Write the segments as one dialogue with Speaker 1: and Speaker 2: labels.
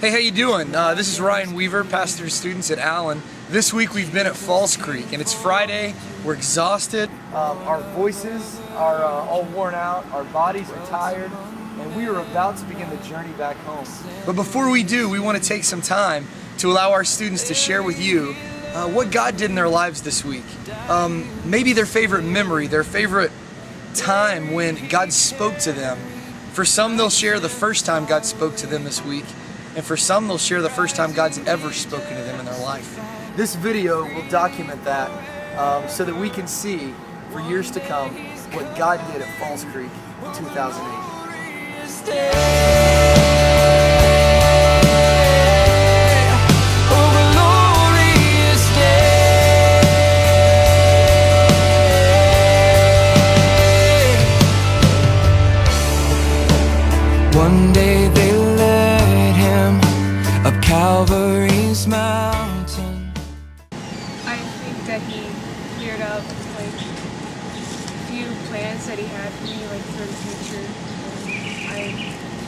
Speaker 1: Hey, how you doing? This is Ryan Weaver, pastor of students at Allen. This week we've been at Falls Creek, and it's Friday. We're exhausted. Our voices are all worn out. Our bodies are tired, and we are about to begin the journey back home. But before we do, we want to take some time to allow our students to share with you what God did in their lives this week. Maybe their favorite memory, their favorite time when God spoke to them. For some, they'll share the first time God spoke to them this week. And for some, they'll share the first time God's ever spoken to them in their life. This video will document that so that we can see for years to come what God did at Falls Creek in 2008.
Speaker 2: One day they led him up Calvary's mountain.
Speaker 3: I think that he cleared up like a few plans that he had for me, like for the future,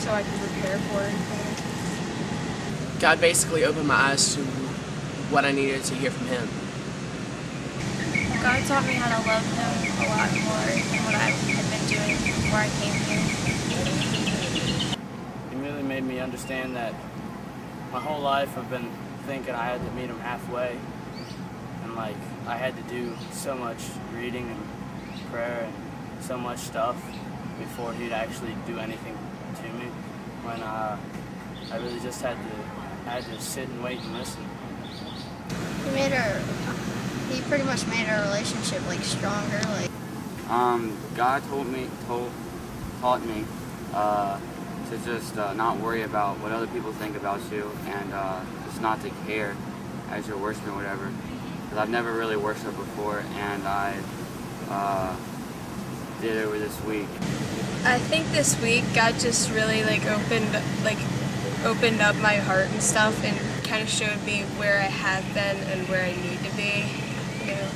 Speaker 3: so I could prepare for it.
Speaker 4: God basically opened my eyes to what I needed to hear from him.
Speaker 5: God taught me how to love him a lot more than what I had been doing before I came here.
Speaker 6: It really made me understand that my whole life I've been thinking I had to meet him halfway, and like I had to do so much reading and prayer and so much stuff before he'd actually do anything to me, when I really just had to sit and wait and listen.
Speaker 5: He pretty much made our relationship like stronger.
Speaker 7: God taught me to just not worry about what other people think about you, and just not to care as you're worshiping or whatever. Because I've never really worshiped before, and I did it over this week.
Speaker 3: I think this week God just really opened up my heart and stuff, and kind of showed me where I have been and where I need to be. You know.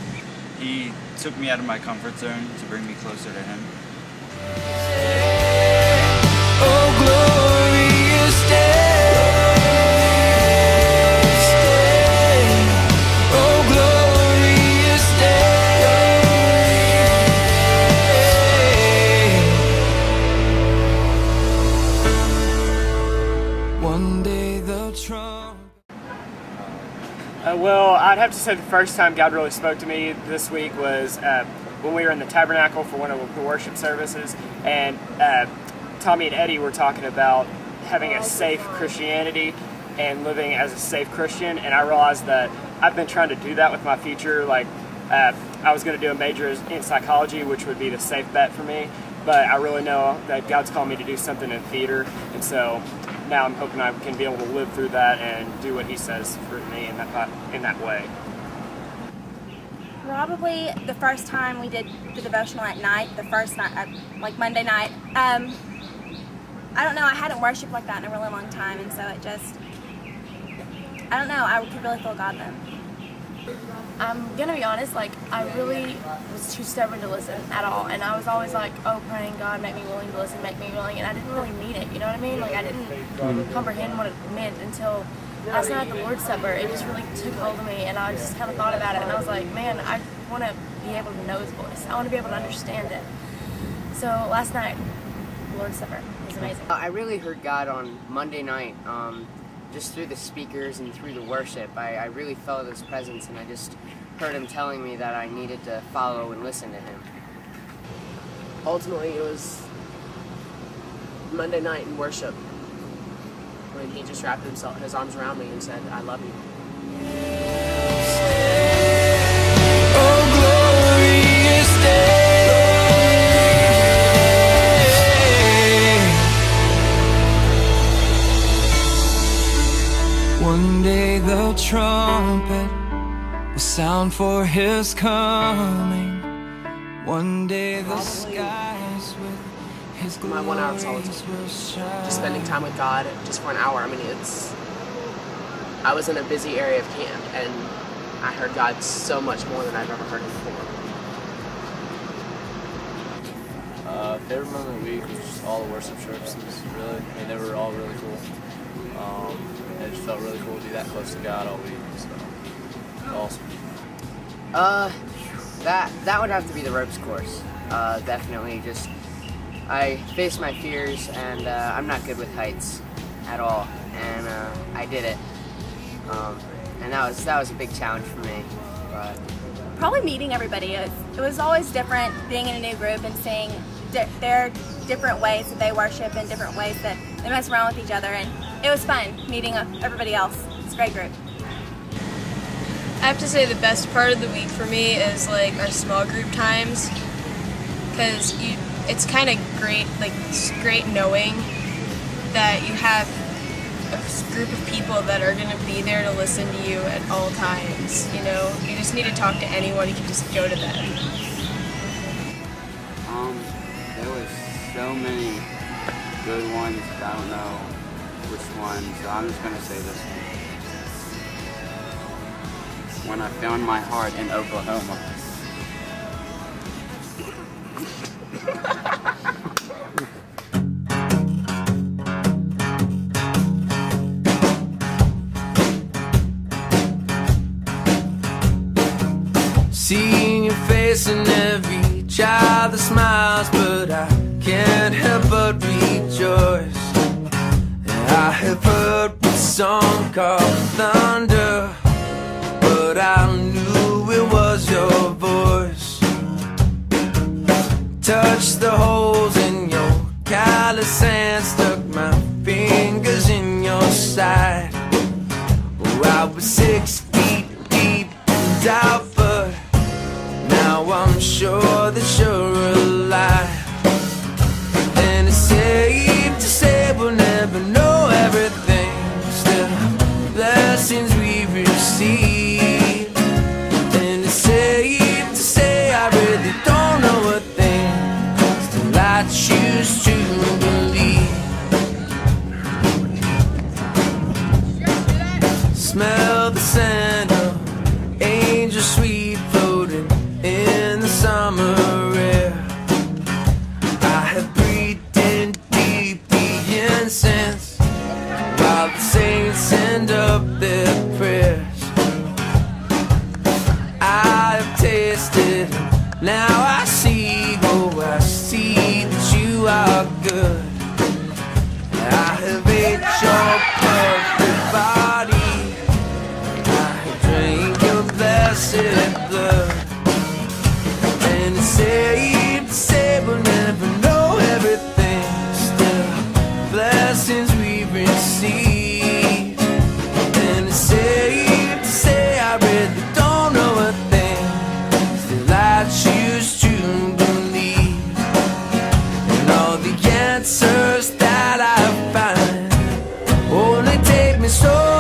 Speaker 8: He took me out of my comfort zone to bring me closer to him.
Speaker 2: Oh, glorious day. Oh, glorious day. One day the trump.
Speaker 9: Well, I'd have to say the first time God really spoke to me this week was when we were in the tabernacle for one of the worship services, and Tommy and Eddie were talking about having a safe Christianity and living as a safe Christian, and I realized that I've been trying to do that with my future. Like, I was going to do a major in psychology, which would be the safe bet for me, but I really know that God's called me to do something in theater, and so now I'm hoping I can be able to live through that and do what he says for me in that way.
Speaker 5: Probably the first time we did the devotional at night, the first night, like Monday night. I don't know, I hadn't worshipped like that in a really long time, and so it just, I don't know, I could really feel God then.
Speaker 10: I'm gonna be honest, like, I really was too stubborn to listen at all, and I was always like, oh, praying, God, make me willing to listen, make me willing, and I didn't really mean it, you know what I mean? Like, I didn't comprehend what it meant until last night at the Lord's Supper. It just really took hold of me, and I just kind of thought about it, and I was like, man, I want to be able to know His voice. I want to be able to understand it. So last night, Lord's Supper was amazing.
Speaker 4: I really heard God on Monday night, just through the speakers and through the worship. I really felt His presence, and I just heard Him telling me that I needed to follow and listen to Him.
Speaker 11: Ultimately, it was Monday night in worship when He just wrapped His arms around me and said, I love you.
Speaker 2: Oh, glorious day. One day the trumpet will sound for His coming. One day the skies with His
Speaker 11: My 1 hour of solitude, just spending time with God just for an hour. I mean, I was in a busy area of camp, and I heard God so much more than I've ever heard Him before.
Speaker 6: Favorite moment of the week was just all the worship trips. It was really, they were all really cool. felt really cool to be that close to God all week. So awesome.
Speaker 4: That would have to be the ropes course. Definitely. Just I faced my fears, and I'm not good with heights at all, and I did it. And that was a big challenge for me. But
Speaker 5: Probably meeting everybody. It was always different being in a new group and seeing their different ways that they worship and different ways that they mess around with each other, and it was fun meeting everybody else. It's a great group.
Speaker 3: I have to say the best part of the week for me is like our small group times, because it's kind of great, like it's great knowing that you have a group of people that are going to be there to listen to you at all times. You know, you just need to talk to anyone, you can just go to them.
Speaker 7: There was so many good ones, I don't know which one, so I'm just gonna say this one. When I found my heart in Oklahoma.
Speaker 2: Seeing your face in every child that smiles, but I can't help but rejoice. And I have heard a song called Thunder, but I knew it was your voice. Touched the holes in your callous hands, stuck my fingers in your side. Oh, I was 6 feet deep in doubt, but now I'm sure that you're alive. And it's safe to say we'll never know everything. Still, blessings we receive. And it's safe to say I really don't know a thing. Still, I choose to believe. Smell the scent of angel sweet floating in the summer air. I have breathed in deep the incense while the saints send up their prayers. I have tasted, now I see, oh I see that you are good. I have ate your perfect body, I have drank your blessed blood. And it's safe to say we'll never know everything. Still, blessings we receive. And it's safe to say I really don't know a thing. Still, I choose to believe. And all the answers that I find only take me so